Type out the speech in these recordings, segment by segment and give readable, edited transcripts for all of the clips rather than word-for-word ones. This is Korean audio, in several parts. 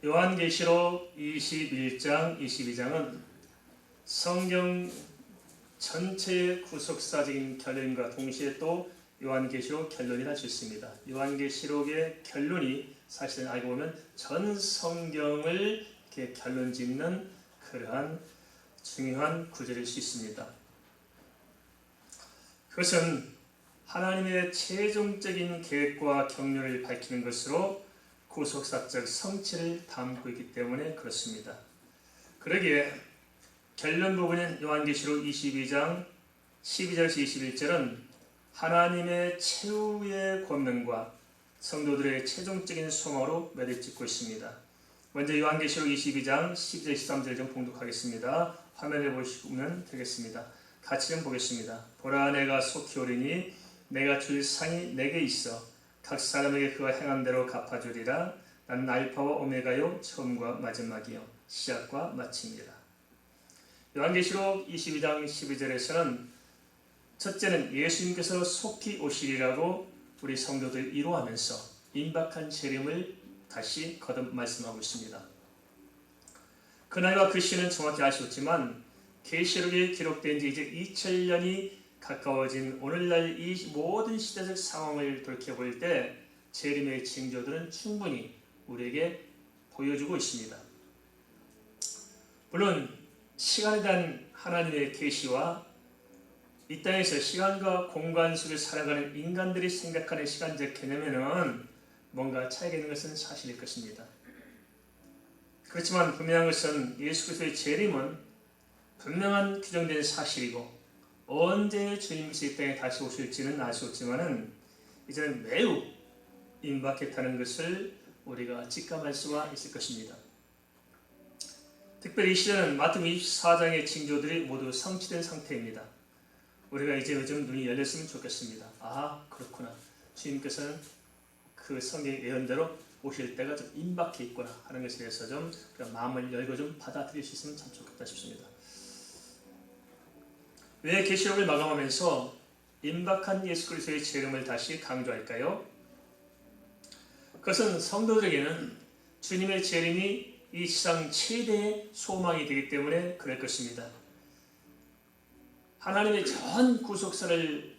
요한계시록 21장, 22장은 성경 전체의 구속사적인 결론과 동시에 또 요한계시록 결론이라 할 수 있습니다. 요한계시록의 결론이 사실은 알고 보면 전 성경을 이렇게 결론 짓는 그러한 중요한 구절일 수 있습니다. 그것은 하나님의 최종적인 계획과 경륜을 밝히는 것으로 구속사적 성취를 담고 있기 때문에 그렇습니다. 그러기에 결론 부분인 요한계시록 22장 12절에서 21절은 하나님의 최후의 권능과 성도들의 최종적인 소망으로 매듭 짓고 있습니다. 먼저 요한계시록 22장 12절 13절 좀 봉독하겠습니다. 화면을 보시면 되겠습니다. 같이 좀 보겠습니다. 보라, 내가 속히 오리니 내가 줄 상이 내게 있어 각 사람에게 그가 행한 대로 갚아주리라. 나는 알파와 오메가요, 처음과 마지막이요, 시작과 마침이라. 요한계시록 22장 12절에서는 첫째는 예수님께서 속히 오시리라고 우리 성도들 이루어하면서 임박한 재림을 다시 거듭 말씀하고 있습니다. 그날과 그 시는 정확히 알 수 없지만 계시록에 기록된 지 이제 2000년이 가까워진 오늘날 이 모든 시대적 상황을 돌이켜볼 때 재림의 징조들은 충분히 우리에게 보여주고 있습니다. 물론 시간에 대한 하나님의 계시와 이 땅에서 시간과 공간 속에 살아가는 인간들이 생각하는 시간적 개념에는 뭔가 차이가 있는 것은 사실일 것입니다. 그렇지만 분명한 것은 예수 그리스도의 재림은 분명한 규정된 사실이고 언제 주님께서 이 땅에 다시 오실지는 알 수 없지만 이제는 매우 임박했다는 것을 우리가 직감할 수가 있을 것입니다. 특별히 이 시대는 마태복음 24장의 징조들이 모두 성취된 상태입니다. 우리가 이제 요즘 눈이 열렸으면 좋겠습니다. 아, 그렇구나. 주님께서는 그 성경의 예언대로 오실 때가 좀 임박해 있구나 하는 것에 대해서 좀 마음을 열고 좀 받아들일 수 있으면 참 좋겠다 싶습니다. 왜 계시록을 마감하면서 임박한 예수 그리스도의 재림을 다시 강조할까요? 그것은 성도들에게는 주님의 재림이 이 세상 최대의 소망이 되기 때문에 그럴 것입니다. 하나님의 전 구속사를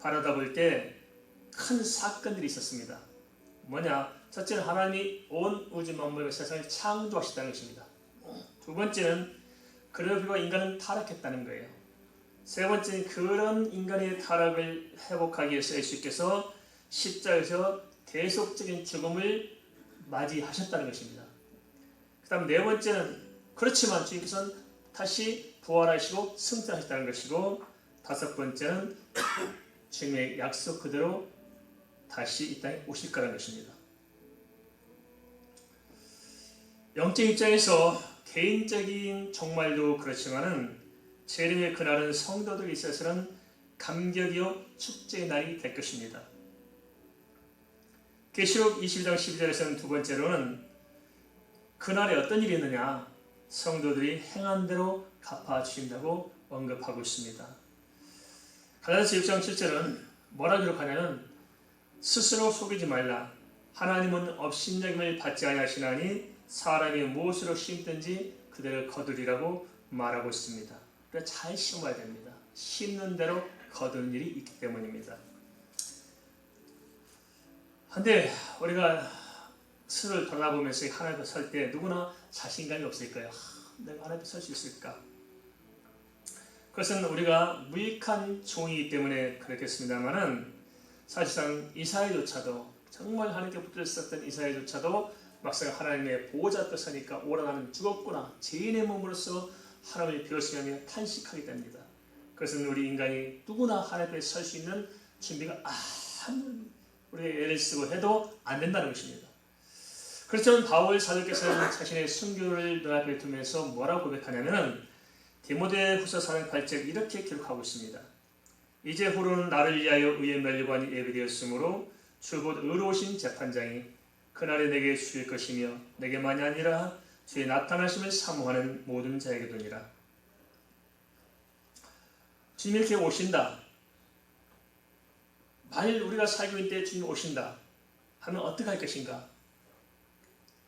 바라다 볼 때 큰 사건들이 있었습니다. 뭐냐? 첫째는 하나님이 온 우주 만물과 세상을 창조하셨다는 것입니다. 두 번째는 그러기 위해 인간은 타락했다는 거예요. 세 번째는 그런 인간의 타락을 회복하기 위해서 예수께서 십자가에서 대속적인 죽음을 맞이하셨다는 것입니다. 그 다음 네 번째는 그렇지만 주님께서는 다시 부활하시고 승천하셨다는 것이고, 다섯 번째는 주님의 약속 그대로 다시 이 땅에 오실 거라는 것입니다. 영적 입장에서 개인적인 종말도 그렇지만은 재림의 그날은 성도들에 있어서는 감격이요 축제의 날이 될 것입니다. 계시록 22장 12절에서는 두 번째로는 그날에 어떤 일이 있느냐, 성도들이 행한 대로 갚아주신다고 언급하고 있습니다. 갈라디아서 6장 7절은 뭐라 기록하냐면 스스로 속이지 말라. 하나님은 업신여김을 받지 아니하시나니 사람이 무엇으로 심든지 그대로 거두리라고 말하고 있습니다. 그래서 잘 심어야 됩니다. 심는 대로 거두는 일이 있기 때문입니다. 그런데 우리가 스스로를 돌아보면서 하나님 앞에 설 때 누구나 자신감이 없을 거예요. 내가 하나님 앞에 설 수 있을까? 그것은 우리가 무익한 종이기 때문에 그렇겠습니다만은 사실상 이사야조차도 정말 하나님께 붙들었었던 이사야조차도 막상 하나님의 보호자 앞에 서니까 오라 나는 죽었구나, 죄인의 몸으로서 하나님을 비웃으며 탄식하게 됩니다. 그것은 우리 인간이 누구나 하나님 앞에 설 수 있는 준비가 우리가 애를 쓰고 해도 안 된다는 것입니다. 그렇지만 바울 사도께서는 자신의 순교를 눈앞에 두면서 뭐라고 고백하냐면 디모데후서 4장 8절 이렇게 기록하고 있습니다. 이제 후로는 나를 위하여 의의 면류관이 예비되었으므로 주 곧 의로우신 재판장이 그날에 내게 주실 것이며 내게만이 아니라 주의 나타나심을 사모하는 모든 자에게 도니라. 주님이 이렇게 오신다. 만일 우리가 살고 있는 때 주님이 오신다 하면 어떻게 할 것인가?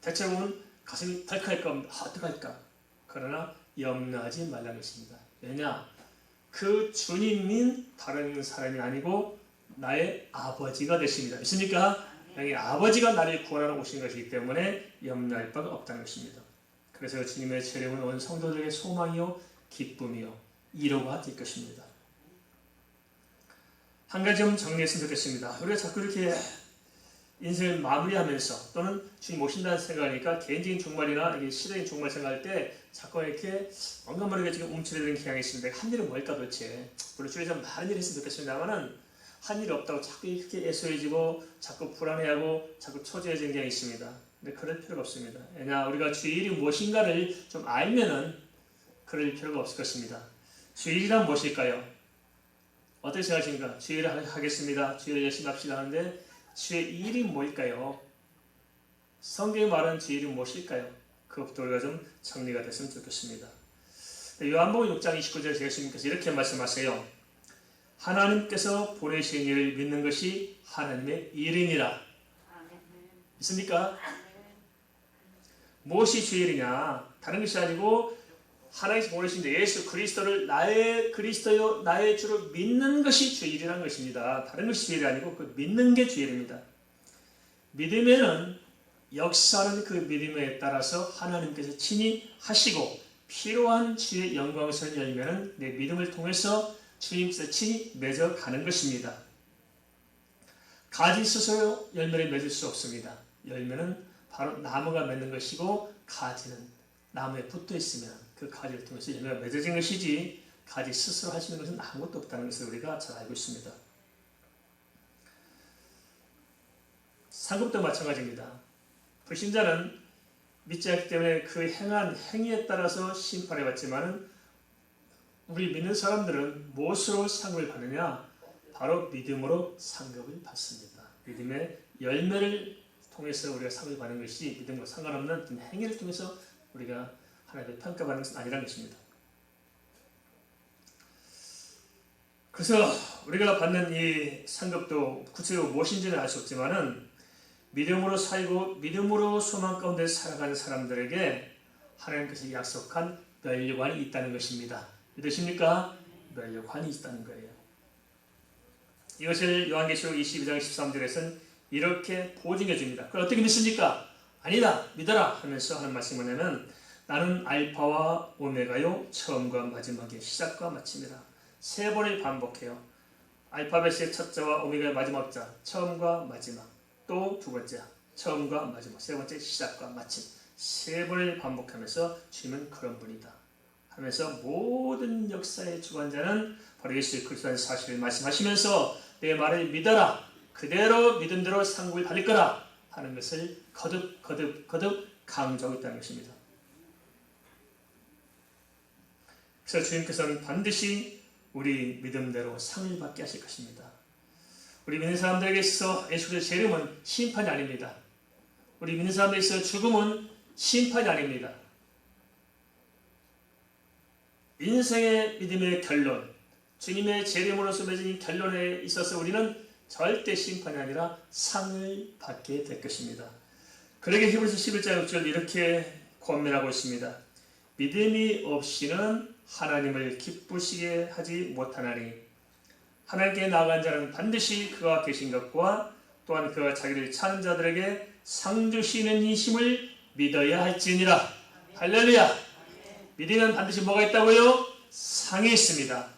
대체 보면 가슴이 덜컥할 겁니다. 어떡할까? 그러나 염려하지 말라는 것입니다. 왜냐? 그 주님인 다른 사람이 아니고 나의 아버지가 되십니다. 믿습니까? 여기 아버지가 나를 구원하러 오신 것이기 때문에 염려할 바가 없다는 것입니다. 그래서 주님의 재림은 온 성도들에게 소망이요 기쁨이요 위로가 될 것입니다. 한 가지 좀 정리했으면 좋겠습니다. 우리가 자꾸 이렇게 인생을 마무리하면서 또는 주님 오신다는 생각하니까 개인적인 종말이나 시대적인 종말 생각할 때 자꾸 이렇게 뭔가 모르게 지금 움츠러드는 경향이 있습니다. 한 일은 뭘까 도대체? 물론 주위에서 많은 일을 했으면 좋겠습니다만은 한 일이 없다고 자꾸 이렇게 애소해지고 자꾸 불안해하고 자꾸 초조해지는 경향이 있습니다. 근데 그럴 필요가 없습니다. 왜냐 우리가 주의 일이 무엇인가를 좀 알면은 그럴 필요가 없을 것입니다. 주의 일이란 무엇일까요? 어떻게 생각하십니까? 주의 일을 하겠습니다. 주의 일 열심히 합시다 하는데 주의 일이 뭘까요? 성경이 말하는 주의 일이 무엇일까요? 그것부터 우리가 좀 정리가 됐으면 좋겠습니다. 요한복음 6장 29절에 예수님께서 이렇게 말씀하세요. 하나님께서 보내신 일을 믿는 것이 하나님의 일이니라. 믿습니까? 무엇이 주의 일이냐? 다른 것이 아니고 하나님께서 보내신 예수 그리스도를 나의 그리스도요 나의 주로 믿는 것이 주의 일이라는 것입니다. 다른 것이 주의 일이 아니고 그 믿는 게 주의 일입니다. 믿음에는 역사하는 그 믿음에 따라서 하나님께서 친히 하시고 필요한 주의 영광스러운 열매는 내 믿음을 통해서 주님께서 친히 맺어가는 것입니다. 가지 스스로 열매를 맺을 수 없습니다. 열매는 바로 나무가 맺는 것이고 가지는 나무에 붙어 있으면 그 가지를 통해서 열매가 맺어진 것이지 가지 스스로 할 수 있는 것은 아무것도 없다는 것을 우리가 잘 알고 있습니다. 상급도 마찬가지입니다. 불신자는 믿지 않기 때문에 그 행한 행위에 따라서 심판을 받지만은 우리 믿는 사람들은 무엇으로 상급을 받느냐? 바로 믿음으로 상급을 받습니다. 믿음의 열매를 통해서 우리가 상급을 받는 것이 믿음과 상관없는 행위를 통해서 우리가 하나님의 평가받는 것은 아니라는 것입니다. 그래서 우리가 받는 이 상급도 구체적으로 무엇인지는 알 수 없지만은 믿음으로 살고 믿음으로 소망 가운데 살아가는 사람들에게 하나님께서 약속한 면류관이 있다는 것입니다. 믿으십니까? 면류관이 있다는 거예요. 이것을 요한계시록 22장 13절에서는 이렇게 보증해 줍니다. 그걸 어떻게 믿습니까? 아니다, 믿어라 하면서 하는 말씀을 하면 나는 알파와 오메가요 처음과 마지막의 시작과 마침이라. 세 번을 반복해요. 알파벳의 첫자와 오메가의 마지막 자, 처음과 마지막. 또 두 번째, 처음과 마지막. 세 번째, 시작과 마침. 세 번을 반복하면서 주님은 그런 분이다 하면서 모든 역사의 주관자는 바로 예수 그리스도라는 사실을 말씀하시면서 내 말을 믿어라. 그대로 믿음대로 상급을 받을 거라 하는 것을 거듭 강조하고 있다는 것입니다. 그래서 주님께서는 반드시 우리 믿음대로 상을 받게 하실 것입니다. 우리 믿는 사람들에게 있어서 예수 그리스도의 재림은 심판이 아닙니다. 우리 믿는 사람들에게 있어서 죽음은 심판이 아닙니다. 인생의 믿음의 결론, 주님의 재림으로서 맺은 결론에 있어서 우리는 절대 심판이 아니라 상을 받게 될 것입니다. 그러게 히브리서 11장 6절 이렇게 권면하고 있습니다. 믿음이 없이는 하나님을 기쁘시게 하지 못하나니 하나님께 나아간 자는 반드시 그가 계신 것과 또한 그가 자기를 찾는 자들에게 상 주시는 이심을 믿어야 할지니라. 할렐루야. 믿으면 반드시 뭐가 있다고요? 상이 있습니다.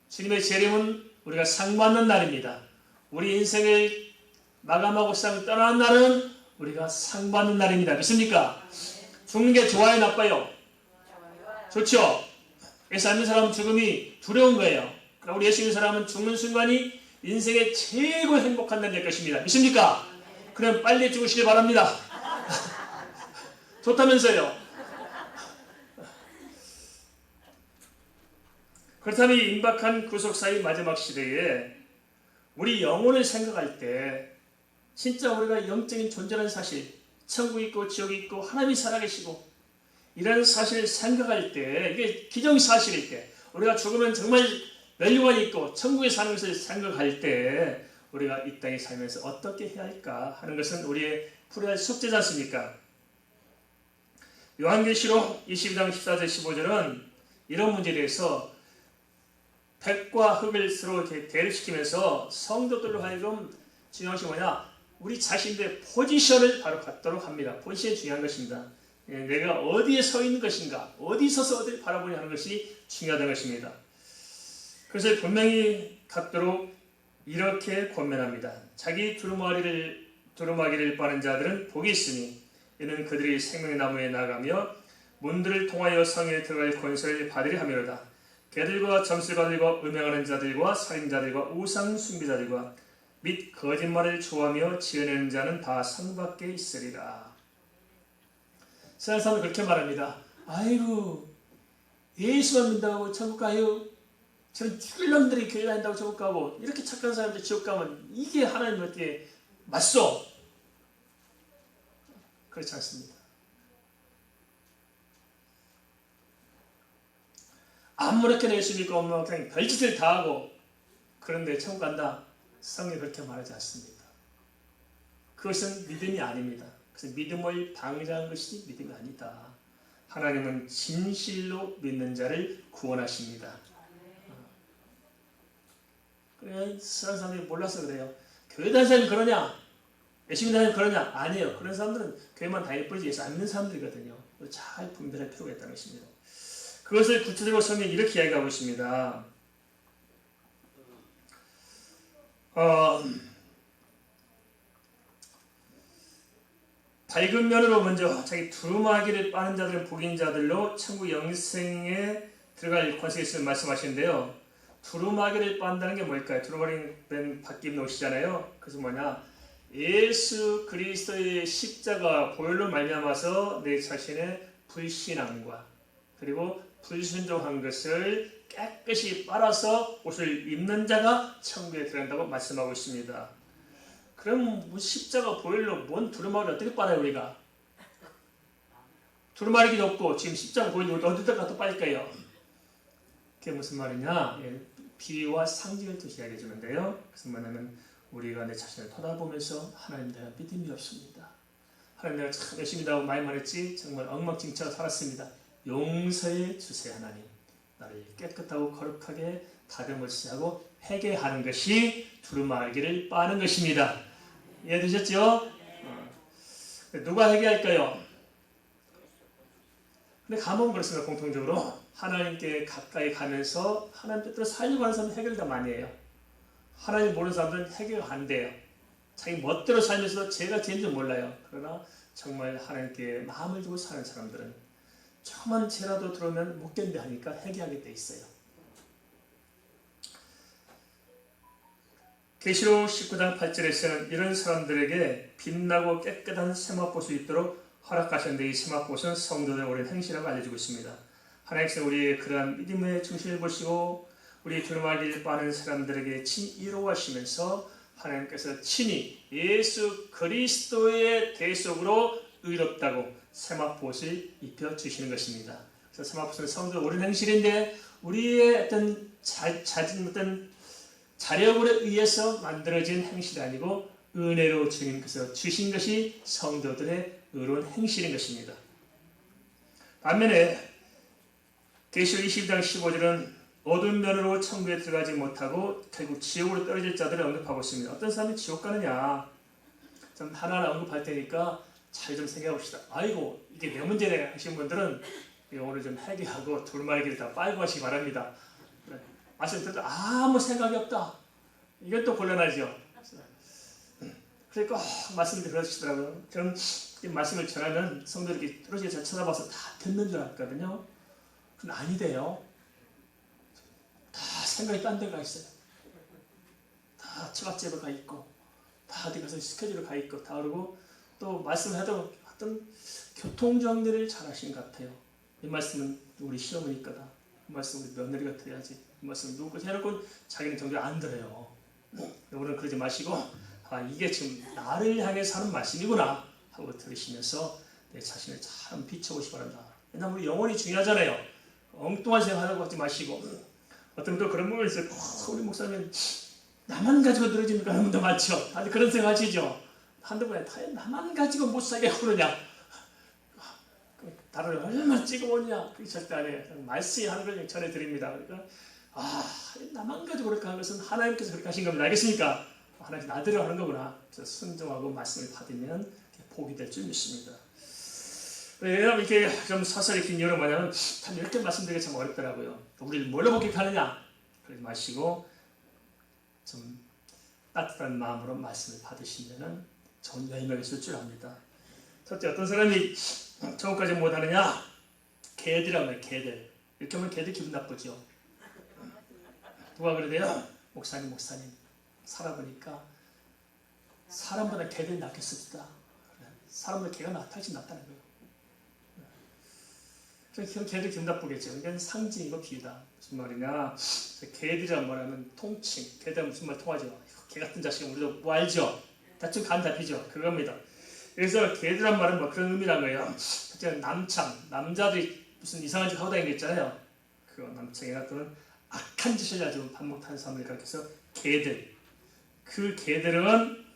주님의 재림은 우리가 상 받는 날입니다. 우리 인생을 마감하고 세상을 떠나는 날은 우리가 상 받는 날입니다. 믿습니까? 죽는 게 좋아요, 나빠요? 좋죠. 예수 안 믿는 사람은 죽음이 두려운 거예요. 그러나 우리 예수 믿는 사람은 죽는 순간이 인생의 최고 행복한 날이 될 것입니다. 믿습니까? 그럼 빨리 죽으시길 바랍니다. 좋다면서요. 그렇다면 이 임박한 구속사의 마지막 시대에 우리 영혼을 생각할 때 진짜 우리가 영적인 존재라는 사실, 천국이 있고 지옥이 있고 하나님이 살아계시고 이라는 사실을 생각할 때, 이게 기정사실일 때, 우리가 죽으면 정말 멸류관이 있고 천국에 사는 것을 생각할 때 우리가 이 땅에 살면서 어떻게 해야 할까 하는 것은 우리의 풀어야 할 숙제지 않습니까? 요한계시록 22장 14절 15절은 이런 문제에 대해서 백과 흑을 서로 이렇게 대립시키면서 성도들로 하여금 중요한 것이 뭐냐? 우리 자신들의 포지션을 바로 갖도록 합니다. 포지션이 중요한 것입니다. 내가 어디에 서 있는 것인가, 어디 서서 어디를 바라보냐 하는 것이 중요하다는 것입니다. 그래서 분명히 갖도록 이렇게 권면합니다. 자기 두루마기를 빠는 자들은 복이 있으니 이는 그들이 생명의 나무에 나가며 문들을 통하여 성에 들어갈 권세를 받으려 함이로다. 개들과 점술가들과 음행하는 자들과 살인자들과 우상 숭배자들과 및 거짓말을 좋아하며 지어내는 자는 다 상 밖에 있으리라. 세상 사람은 그렇게 말합니다. 아이고 예수만 믿는다고 천국 가요? 저는 죽일 놈들이 교회 다닌다고 천국 가고 이렇게 착한 사람들 지옥 가면 이게 하나님 어떻게 맞소? 그렇지 않습니다. 아무렇게나 예수 믿고 그냥 별짓을 다 하고 그런데 천국 간다? 성경이 그렇게 말하지 않습니다. 그것은 믿음이 아닙니다. 그래서 믿음을 방해하는 것이 믿음이 아니다. 하나님은 진실로 믿는 자를 구원하십니다. 그래, 세상 사람들이 몰라서 그래요. 교회 다니는 사람이 그러냐? 예수 믿는 사람이 그러냐? 아니에요. 그런 사람들은 교회만 다닐 뿐이지 예수 안 믿는 사람들이거든요. 잘 분별할 필요가 있다는 것입니다. 그것을 구체적으로 성경이 이렇게 이야기하고 있습니다. 밝은 면으로 먼저 자기 두루마기를 빠는 자들은 복인 자들로 천국 영생에 들어갈 권세가 있음을 말씀하시는데요. 두루마기를 빤다는 게 뭘까요? 두루마기는 밖에 입는 옷이잖아요. 그래서 뭐냐? 예수 그리스도의 십자가 보혈로 말미암아서 내 자신의 불신앙과 그리고 불순종한 것을 깨끗이 빨아서 옷을 입는 자가 천국에 들어간다고 말씀하고 있습니다. 그럼 뭐 십자가 보혈로 뭔 두루마기를 어떻게 빨아요 우리가? 두루마기도 없고 지금 십자가 보혈로 어디다가 또 빨까요? 그게 무슨 말이냐? 비유와 상징을 또 이야기해 주는데요. 그래서 뭐냐면 우리가 내 자신을 돌아보면서 하나님 내가 믿음이 없습니다. 하나님 내가 참 열심히 하고 말만 했지 정말 엉망진창으로 살았습니다. 용서해 주세요 하나님. 나를 깨끗하고 거룩하게 다듬어 주시고 회개하는 것이 두루마기를 빠는 것입니다. 이해되셨죠? 누가 회개할까요? 근데 가면 그렇습니다. 공통적으로 하나님께 가까이 가면서 하나님 뜻대로 살려고 하는 사람은 해결을 다 많이 해요. 하나님 모르는 사람들은 해결 안 돼요. 자기 멋대로 살면서도 제가 제일 줄 몰라요. 그러나 정말 하나님께 마음을 주고 사는 사람들은 조금만 죄라도 들어오면 못 견뎌 하니까 회개하게 돼 있어요. 계시록 19장 8절에서는 이런 사람들에게 빛나고 깨끗한 세마포수 있도록 허락하셨는데 이 세마포수는 성도들의 옳은 행실이라고 알려주고 있습니다. 하나님께서 우리의 그러한 믿음의 중심을 보시고 우리 두루마기를 빠는 사람들에게 이로하시면서 하나님께서 친히 예수 그리스도의 대속으로 의롭다고 세마포옷을 입혀주시는 것입니다. 그래서 세마포옷은 성도의 옳은 행실인데 우리의 어떤 어떤 자력으로 의해서 만들어진 행실이 아니고 은혜로 주님께서 주신 것이 성도들의 의로운 행실인 것입니다. 반면에 계시록 22장 15절은 어두운 면으로 천국에 들어가지 못하고 결국 지옥으로 떨어질 자들을 언급하고 있습니다. 어떤 사람이 지옥 가느냐? 좀 하나하나 언급할 테니까 잘 좀 생각해 봅시다. 아이고 이게 내 문제네 하신 분들은 오늘 좀 회개하고 두루마기를 다 빨고 하시기 바랍니다. 말씀 듣다 아무 생각이 없다. 이게 또 곤란하죠. 그러니까 말씀을 들으시더라고요. 저는 이 말씀을 전하면 성도들이 뚜렷이 잘 쳐다봐서 다 듣는 줄 알았거든요. 근데 아니대요. 다 생각이 딴 데 가 있어요. 다 처갓집에 가 있고 다 어디 가서 스케줄에 가 있고 다 그러고 또 말씀해도 어떤 교통정리를 잘 하신 것 같아요. 이 말씀은 우리 시어머니 거다. 이 말씀은 우리 며느리가 들어야지. 이 말씀은 누구 거지 해놓고 자기는 정작 안 들어요. 여러분은 그러지 마시고 이게 지금 나를 향해서 하는 말씀이구나 하고 들으시면서 내 자신을 참 비춰보시기 바랍니다. 왜냐하면 우리 영혼이 중요하잖아요. 엉뚱한 생각하려고 하지 마시고 어떤 또 그런 부분이 있어요. 우리 목사님 나만 가지고 늘어지니까 하는 분도 많죠. 다들 그런 생각 하시죠. 한두 번에 나만 가지고 못 살게 그러냐. 나를 얼마나 찍어오냐. 그게 절대 아니에요. 말씀이 하는 걸 전해드립니다. 그러니까 나만 가지고 그렇게 하는 것은 하나님께서 그렇게 하신 겁니다. 알겠습니까? 하나님 나대로 하는 거구나. 그래서 순종하고 말씀을 받으면 복이 될 줄 믿습니다. 왜냐하면 이렇게 좀 서설히 긴 이유는 뭐냐면 참 이렇게 말씀드리기 참 어렵더라고요. 우리를 뭘로 복귀하느냐? 그러지 마시고 좀 따뜻한 마음으로 말씀을 받으시면 좋은 열매가 있을 줄 압니다. 첫째, 어떤 사람이 저거까지 못하느냐? 개들이라고 해요. 개들. 이렇게 하면 개들 기분 나쁘죠. 누가 그러대요? 목사님 살아보니까 사람보다 개들이 낫겠습니다. 사람보다 개가 훨씬 낫다는 거예요. 그럼 개들 기분 나쁘겠죠. 이건 상징이고 비유다. 무슨 말이냐? 개들이란 말하면 통칭. 개들 무슨 말 통하죠? 개 같은 자식은 우리도 뭐 알죠? 대충 감 잡히죠? 그겁니다. 그래서 개들이란 말은 뭐 그런 의미란 거예요. 첫째, 남창. 남자들이 무슨 이상한 짓 하고 다니는 게 있잖아요. 그 남창이나 또는 악한 짓을 아주 반복하는 사람을 가리켜서 개들. 그 개들은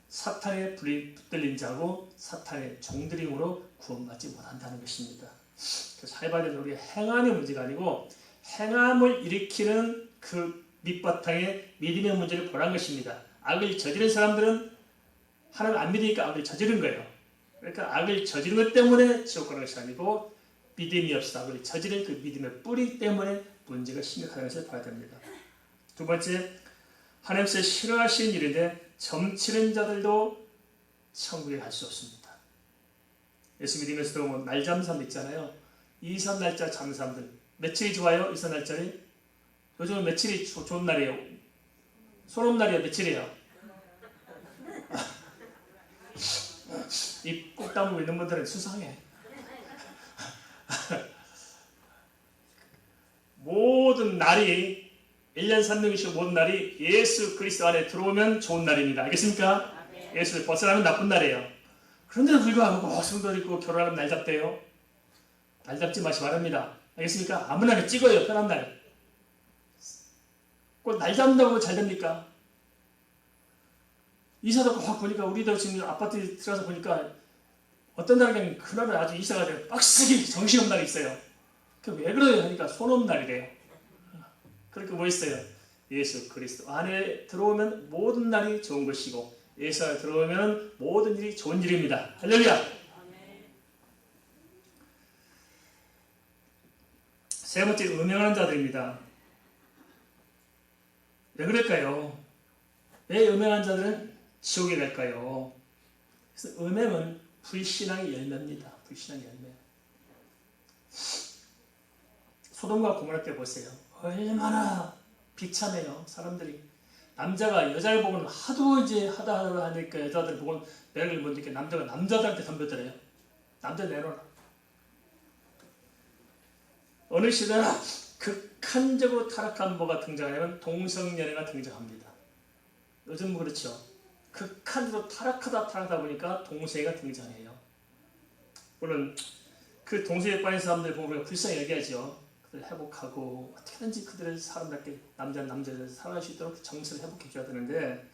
사탄의 불이 붙들린 자고 사탄의 종들임으로 구원받지 못한다는 것입니다. 그래서 해봐야 되는 우리 행함의 문제가 아니고 행함을 일으키는 그 밑바탕에 믿음의 문제를 보란 것입니다. 악을 저지른 사람들은 하나님을 안 믿으니까 악을 저지른 거예요. 그러니까 악을 저지른 것 때문에 지옥 가는 것이 아니고 믿음이 없어 악을 저지른 그 믿음의 뿌리 때문에 문제가 심각하다는 것을 봐야 됩니다. 두 번째, 하나님께서 싫어하시는 일인데 점치는 자들도 천국에 갈 수 없습니다. 예수 믿으면서도 뭐 날 잡는 사람 있잖아요. 이산 날짜 잡는 사람들 며칠이 좋아요? 이산 날짜리? 요즘은 며칠이 좋은 날이에요? 소름날이에요? 며칠이에요? 입 꼭 다물고 있는 분들은 수상해. 모든 날이 1년 365 모든 날이 예수 그리스도 안에 들어오면 좋은 날입니다. 알겠습니까? 예수를 벗어나면 나쁜 날이에요. 그런데도 불구하고 성도들 있고 결혼하면 날 잡대요. 날 잡지 마시 바랍니다. 알겠습니까? 아무 날에 찍어요. 편한 날. 꼭 날 잡는다고 잘 됩니까? 이사도 확 보니까 우리도 지금 아파트 들어가서 보니까 어떤 날은 그날은 아주 이사가 돼요. 빡세게 정신없는 날이 있어요. 왜 그래요? 하니까 손 없는 날이래요. 그렇게 뭐 있어요? 예수 그리스도 안에 들어오면 모든 날이 좋은 것이고 예수 안에 들어오면 모든 일이 좋은 일입니다. 할렐루야! 세 번째, 음행하는 자들입니다. 왜 그럴까요? 왜 음행하는 자들은 지옥에 갈까요? 그래서 음행은 불신앙의 열매입니다. 불신앙의 열매. 소돔과 고모라 때 보세요. 얼마나 비참해요. 사람들이. 남자가 여자를 보고는 하도 이제 하다 하니까 여자들 보고는 매력을 못 느끼게 남자가 남자들한테 덤벼들어요. 남자 내놓아라. 어느 시대나 극한적으로 타락한 뭐가 등장하냐면 동성연애가 등장합니다. 요즘 그렇죠. 극한적으로 타락하다 보니까 동성애가 등장해요. 물론 그 동성애에 빠진 사람들 보면 우리가 불쌍히 여겨야죠. 그들 회복하고 어떻게든지 그들을 사람답게 남자들 살아갈 수 있도록 정신을 회복해 줘야 되는데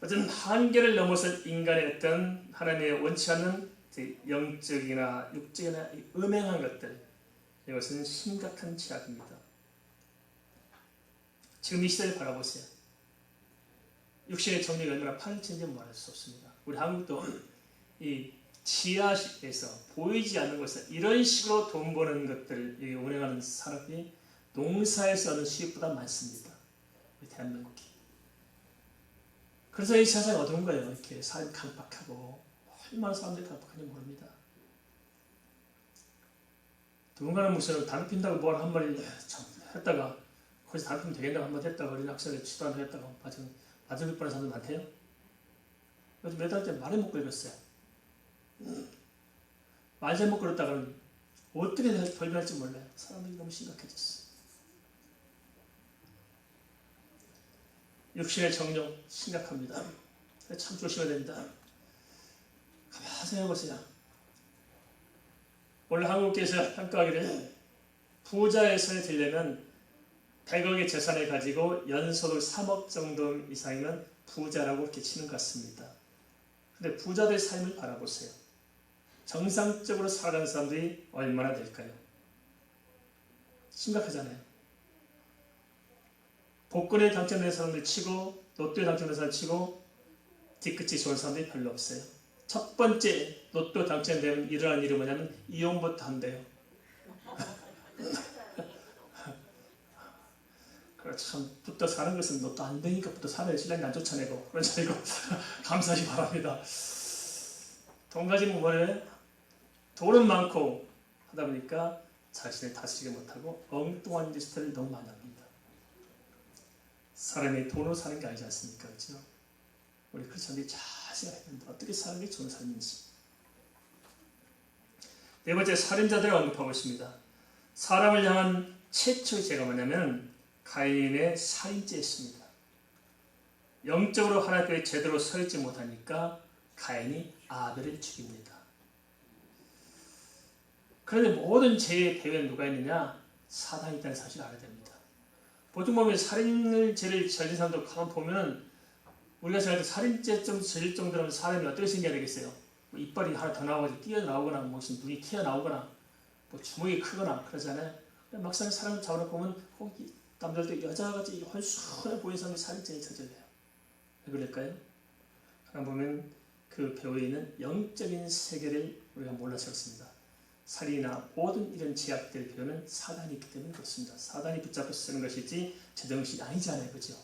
어쨌든 한계를 넘어선 인간의 어떤 하나님의 원치 않는 영적이나 육적이나 음행한 것들, 이것은 심각한 죄악입니다. 지금 이 시대를 바라보세요. 육신의 정력이 얼마나 파렴치인지 말할 수 없습니다. 우리 한국도 이 지하에서 보이지 않는 곳에서 이런 식으로 돈 버는 것들을 운영하는 산업이 농사에서 얻는 수입보다 많습니다. 우리 대한민국이. 그래서 이 세상이 어두운 거예요. 이렇게 삶이 강박하고 얼마나 사람들이 강박한지 모릅니다. 누군가는 무슨 담배 핀다고 뭘 한 마리 했다가 거기서 담배 피면 되겠다고 한 마디 했다가 어린 학생을 치도한테 했다가 맞을 뻔한 사람들 많대요. 요즘 몇 달째 말을 못 걸었어요. 말 잘못 걸었다가는 어떻게 벌변할지 몰라요. 사람들이 너무 심각해졌어요. 육신의 정욕 심각합니다. 참 조심해야 됩니다. 가만히 생각해보세요. 원래 한국에서 평가하기를 부자의 손에 들려면 100억의 재산을 가지고 연소득 3억 정도 이상이면 부자라고 이렇게 치는 것 같습니다. 근데 부자들의 삶을 바라보세요. 정상적으로 살아가는 사람들이 얼마나 될까요? 심각하잖아요. 복권에 당첨된 사람들 치고 로또에 당첨된 사람 치고 뒤끝이 좋은 사람들이 별로 없어요. 첫 번째 로또 당첨되면 일어나는 일이 뭐냐면 이혼부터 한대요. 참 붙어 사는 것은 로또 안 되니까 붙어 살아야 신랑이 안 쫓아내고 그러지 말고 감사하시 바랍니다. 돈 가지면 뭐래? 돈은 많고 하다 보니까 자신을 다스리지 못하고 엉뚱한 짓을 너무 많이 합니다. 사람이 돈으로 사는 게 아니지 않습니까? 그렇죠? 우리 크리스천들이 잘 생각해야 됩니다. 어떻게 사는 게 좋은 삶인지. 네 번째, 살인자들을 언급하고 있습니다. 사람을 향한 최초의 죄가 뭐냐면 가인의 살인죄였습니다. 영적으로 하나님께 제대로 서있지 못하니까 가인이 아벨을 죽입니다. 그런데 모든 죄의 배후에 누가 있느냐? 사단이 있다는 사실을 알아야 됩니다. 보통 보면 살인을 죄를 저진 사람들 가만 보면 우리가 생각할 때 살인죄 좀 저질 정도라면 사람이 어떻게 생겨야 되겠어요? 뭐 이빨이 하나 더 나와가지고 뛰어나오거나 무슨 눈이 튀어나오거나 뭐 주먹이 크거나 그러잖아요. 막상 사람을 잡아놓고 보면 거기 남자들도 여자같이 헐순해 보이는 사람이 살인죄에 저질러요. 왜 그럴까요? 하나 보면 그 배후에 있는 영적인 세계를 우리가 몰라서 그렇습니다. 살인이나 모든 이런 제약들 배우는 사단이 있기 때문에 그렇습니다. 사단이 붙잡고 쓰는 것이지 제정신이 아니잖아요. 그죠?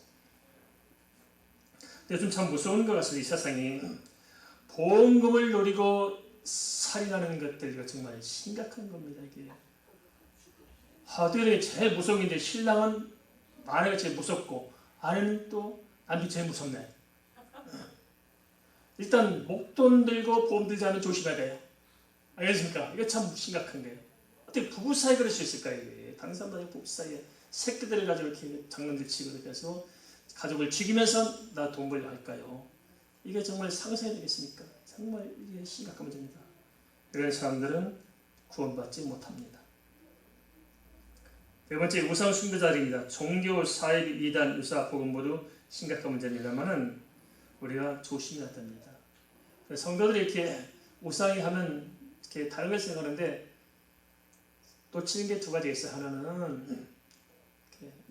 근데 좀 참 무서운 것 같습니다. 이 세상이 보험금을 노리고 살인하는 것들 이거 정말 심각한 겁니다. 이게 어떻게 제일 무서운 게 이제 신랑은 아내가 제일 무섭고 아내는 또 남편이 제일 무섭네. 일단 목돈 들고 보험 들지 않으면 조심해야 돼요. 알겠습니까? 이게 참 심각한 거예요. 어떻게 부부 사이에 그럴 수 있을까요? 다른 사람도 아니고 부부 사이에 새끼들을 가지고 이렇게 장난들 치고 이렇게 해서 가족을 죽이면서 나 돈 벌려 할까요? 이게 정말 상상이 되겠습니까? 정말 이게 심각한 문제입니다. 이런 사람들은 구원받지 못합니다. 네 번째, 우상 숭배자들입니다. 종교, 사회, 이단, 유사, 복음 모두 심각한 문제입니다만은 우리가 조심해야 됩니다. 성도들이 이렇게 우상이 하면 이렇게 다른 걸 생각하는데 놓치는 게 두 가지가 있어요. 하나는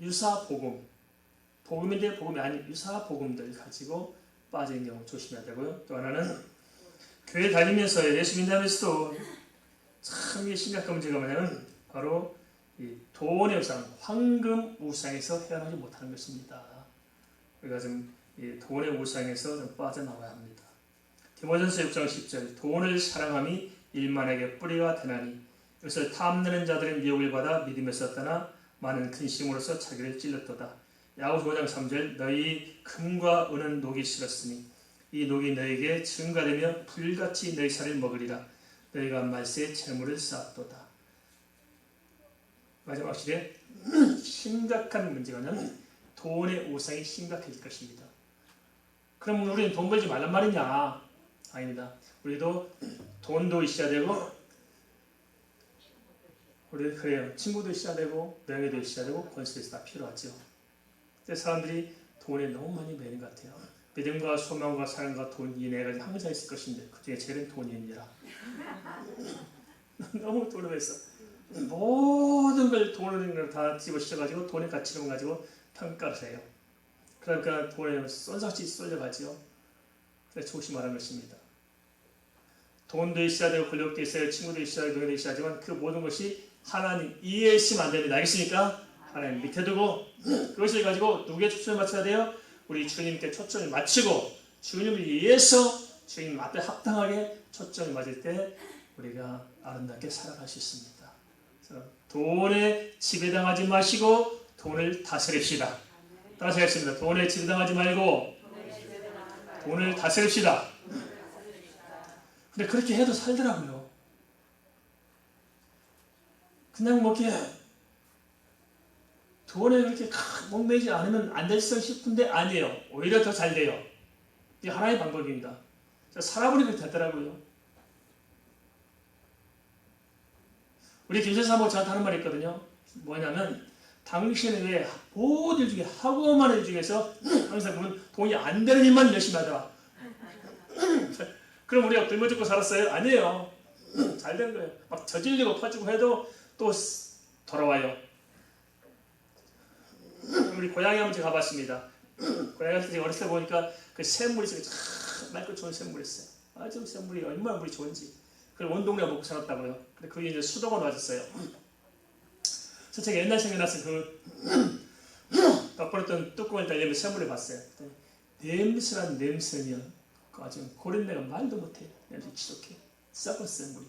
유사 복음, 복음인데 복음이 아닌 유사 복음들 가지고 빠지는 경우 조심해야 되고요. 또 하나는 교회 다니면서 예수 믿으면서도 참 이게 심각한 문제가 뭐냐면 바로 이 돈의 우상, 황금 우상에서 헤어나지 못하는 것입니다. 우리가 좀 이 돈의 우상에서 좀 빠져나와야 합니다. 디모전서 6장 10절 돈을 사랑함이 일만에게 뿌리가 되나니 이것을 탐내는 자들은 미혹을 받아 믿음에서 떠나 많은 근심으로써 자기를 찔렀도다. 야고보서 5장 3절 너희 금과 은은 녹이 싫었으니 이 녹이 너에게 증가되며 불같이 너희 살을 먹으리라. 너희가 말세에 재물을 쌓았도다. 마지막 시대 심각한 문제는 돈의 우상이 심각해질 것입니다. 그럼 우리는 돈 벌지 말란 말이냐? 아닙니다. 우리도 돈도 있어야 되고 우리 그래요. 친구도 있어야 되고 명예도 있어야 되고 권세도 다 필요하죠. 근데 사람들이 돈에 너무 많이 매는 것 같아요. 믿음과 소망과 사랑과 돈 이 네 가지 항상 있을 것인데 그 중에 제일은 돈이니라. 너무 돈을 매서 모든 걸 돈을 다 집어쓰셔가지고 돈의 가치를 가지고 평가를 해요. 그러니까 돈에 쏜삭지 쏠려가지요. 그래서 조심하라는 것입니다. 돈도 있어야 되고 권력도 있어야 되고 친구도 있어야 되고 명예도 있어야 하지만 그 모든 것이 하나님 이해에 있으면 안 됩니다. 알겠습니까? 하나님 밑에 두고 그것을 가지고 누구에 초점을 맞춰야 돼요? 우리 주님께 초점을 맞추고 주님을 위해서 주님 앞에 합당하게 초점을 맞을 때 우리가 아름답게 살아갈 수 있습니다. 그래서 돈에 지배당하지 마시고 돈을 다스립시다. 다시 하겠습니다. 돈에 지배당하지 말고 돈을 다스립시다. 근데 그렇게 해도 살더라고요. 그냥 뭐 이렇게 돈에 그렇게 목매지 않으면 안 될 수 싶은데 아니에요. 오히려 더 잘 돼요. 이게 하나의 방법입니다. 살아보니까 되더라고요. 우리 김先사모 저한테 하는 말이 있거든요. 뭐냐면 당신은 왜 모든 일 중에 하고 많은 일 중에서 항상 보면 돈이 안 되는 일만 열심히 하더라. 그럼 우리가 굶어 죽고 살았어요? 아니에요. 잘 되는 거예요. 막 저질리고 퍼지고 해도 또 돌아와요. 우리 고양이 한번 제가 가봤습니다. 고양이한테 제가 어렸을 때 보니까 그 샘물이 참 맑고 좋은 샘물이 있어요. 아주 샘물이 얼마나 물이 좋은지. 그걸 온 동네가 먹고 살았다고요. 근데 그게 이제 수도가 맞았어요. 그래서 제가 옛날 생각나서 그 덮어놨던 뚜껑을 다 열면 샘물을 봤어요. 냄새난 냄새면 아주 고린내가 말도 못해요. 냄새 지독해. 썩은 샘물이.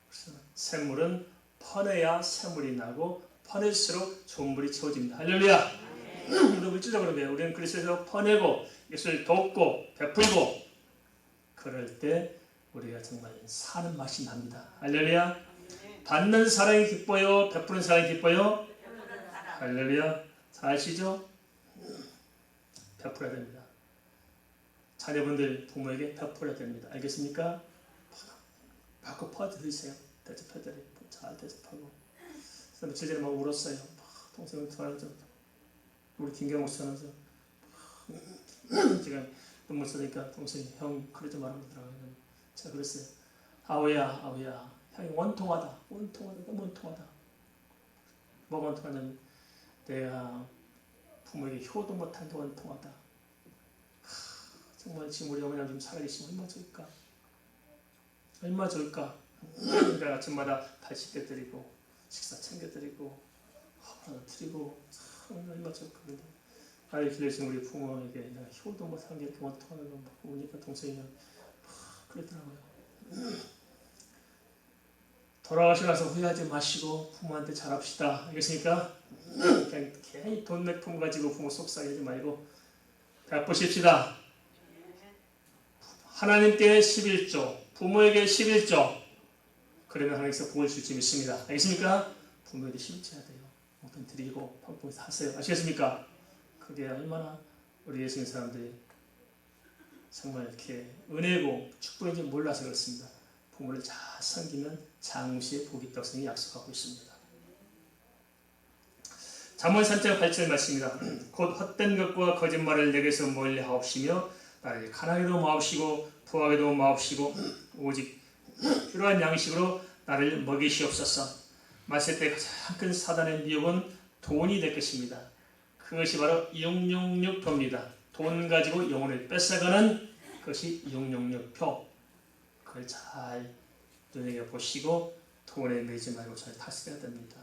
그래서 샘물은 퍼내야 샘물이 나고 퍼낼수록 좋은 물이 채워집니다. 할렐루야. 우리도 물질적으로 그래요. 우리는 그리스도에서 퍼내고 이것을 돕고 베풀고 그럴 때 우리가 정말 사는 맛이 납니다. 할렐루야. 받는 사랑이 기뻐요? 베푸는 사랑이 기뻐요? 할렐루야. 잘 아시죠? 베풀어야 됩니다. 자녀분들 부모에게 베풀어야 됩니다. 알겠습니까? 받고 퍼드리세요. 대접해드리고 잘 대접하고. 그래서 며칠 전에 막 울었어요. 동생을 전화해서 우리 김경 목사는 제가 눈물 쏟으니까 동생이 형 그러지 말아보더라고요. 제가 그랬어요. 아우야 형이 원통하다. 너무 원통하다. 뭐가 원통하냐면 내가 부모에게 효도 못한 게 원통하다. 정말 지금 우리 어머니가 지금 살아계시면 얼마나 좋을까. 그러니까 아침마다 발 씻겨드리고 식사 챙겨드리고 하나 드리고 얼마나 좋을까. 아이 길러주신 우리 부모에게 내가 효도 못한 게 이렇게 원통하는 거 보니까 동생이 그러더라고요. 돌아가시고 나서 후회하지 마시고 부모한테 잘합시다. 알겠습니까? 그냥 괜히 돈 몇 푼 가지고 부모 속상하지 말고 베푸십시다. 하나님께 11조, 부모에게 11조. 그러면 하나님께서 복을 줄지 믿습니다. 알겠습니까? 부모에게 11조 해야 돼요. 목돈 드리고 펑펑해서 하세요. 아시겠습니까? 그게 얼마나 우리 예수님 사람들이 정말 이렇게 은혜고 축복인지 몰라서 그렇습니다. 부모를 잘 섬기면 장시의 복이 떡성이 약속하고 있습니다. 잠언 3장 8절 말씀입니다. 곧 헛된 것과 거짓말을 내게서 멀리 하옵시며 나를 가난하게도 마옵시고 부하게도 마옵시고 오직 필요한 양식으로 나를 먹이시옵소서. 마실 때 가장 큰 사단의 미혹은 돈이 될 것입니다. 그것이 바로 666표입니다. 돈 가지고 영혼을 뺏어가는 것이 666표. 그걸 잘 눈여겨보시고 돈에 매지 말고 잘 다스려야 됩니다.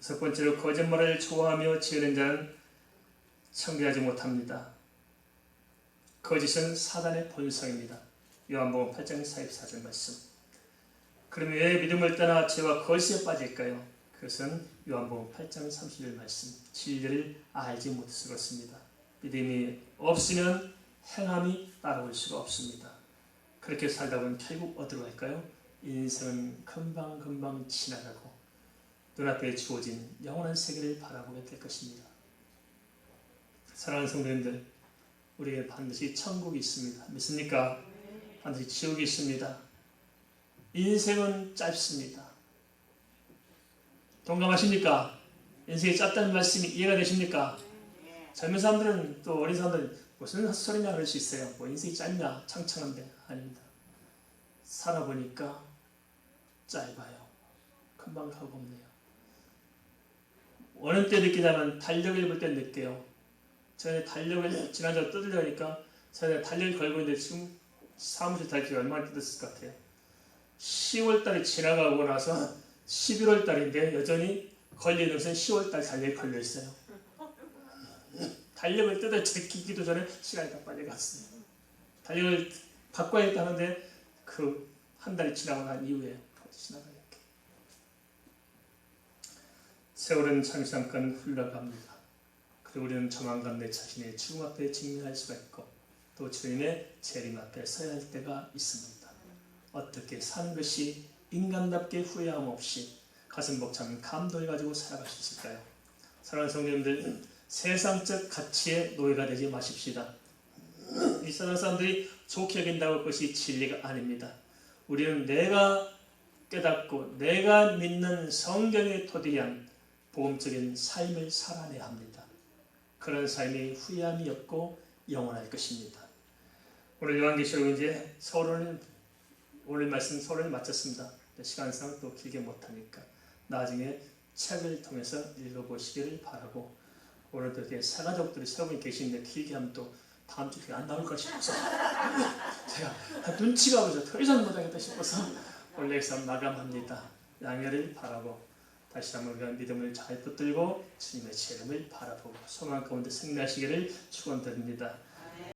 첫 번째로 거짓말을 좋아하며 지으는 자는 청결하지 못합니다. 거짓은 사단의 본성입니다. 요한복음 8장 44절 말씀. 그러면 왜 믿음을 떠나 죄와 거짓에 빠질까요? 그것은 요한복음 8장 31절 말씀. 진리를 알지 못해서 그렇습니다. 믿음이 없으면 행함이 따라올 수가 없습니다. 그렇게 살다 보면 결국 어디로 갈까요? 인생은 금방 지나가고 눈앞에 주어진 영원한 세계를 바라보게 될 것입니다. 사랑하는 성도님들, 우리에게 반드시 천국이 있습니다. 믿습니까? 반드시 지옥이 있습니다. 인생은 짧습니다. 동감하십니까? 인생이 짧다는 말씀이 이해가 되십니까? 젊은 사람들은 또 어린 사람들은 무슨 헛소리냐 그럴 수 있어요. 뭐 인생이 짧냐 창창한데 아닙니다. 살아보니까 짧아요. 금방 가고 없네요. 어느 때 느끼냐면 달력을 볼 때 느껴요. 제가 달력을 지난주에 뜯으려니까 제가 달력을 걸고 있는데 지금 사무실 달력이 얼마나 뜯었을 것 같아요. 10월달이 지나가고 나서 11월달인데 여전히 걸리는 것은 10월달 달력이 걸려있어요. 달력을 뜯어 제끼기도 전에 시간이 다 빨리 갔어요. 달력을 바꿔야겠다 하는데 그 한 달이 지나고 난 이후에 지나가요. 세월은 잠깐 흘러갑니다. 그리고 우리는 조만간 내 자신의 죽음 앞에 직면할 수가 있고 또 주님의 재림 앞에 서야 할 때가 있습니다. 어떻게 사는 것이 인간답게 후회함 없이 가슴 벅찬 감동을 가지고 살아갈 수 있을까요? 사랑하는 성도님들, 세상적 가치의 노예가 되지 마십시다. 이 세상 사람들이 좋게 여긴다고 그것이 진리가 아닙니다. 우리는 내가 깨닫고 내가 믿는 성경의 토대한 복음적인 삶을 살아내야 합니다. 그런 삶이 후회함이 없고 영원할 것입니다. 오늘 요한계시록 이제 서론을 오늘 말씀 서론을 마쳤습니다. 시간상 또 길게 못하니까 나중에 책을 통해서 읽어보시기를 바라고, 오늘도 이렇게 사가족들이 세 분 계시는데 길게 하면 또 다음 주에 안 나올까 싶어서 제가 눈치가 보여서 더 이상 못하겠다 싶어서 원래 여기서 마감합니다. 양해를 바라고 다시 한번 우리가 믿음을 잘 붙들고 주님의 제 이름을 바라보고 소망 가운데 승리하시기를 축원드립니다.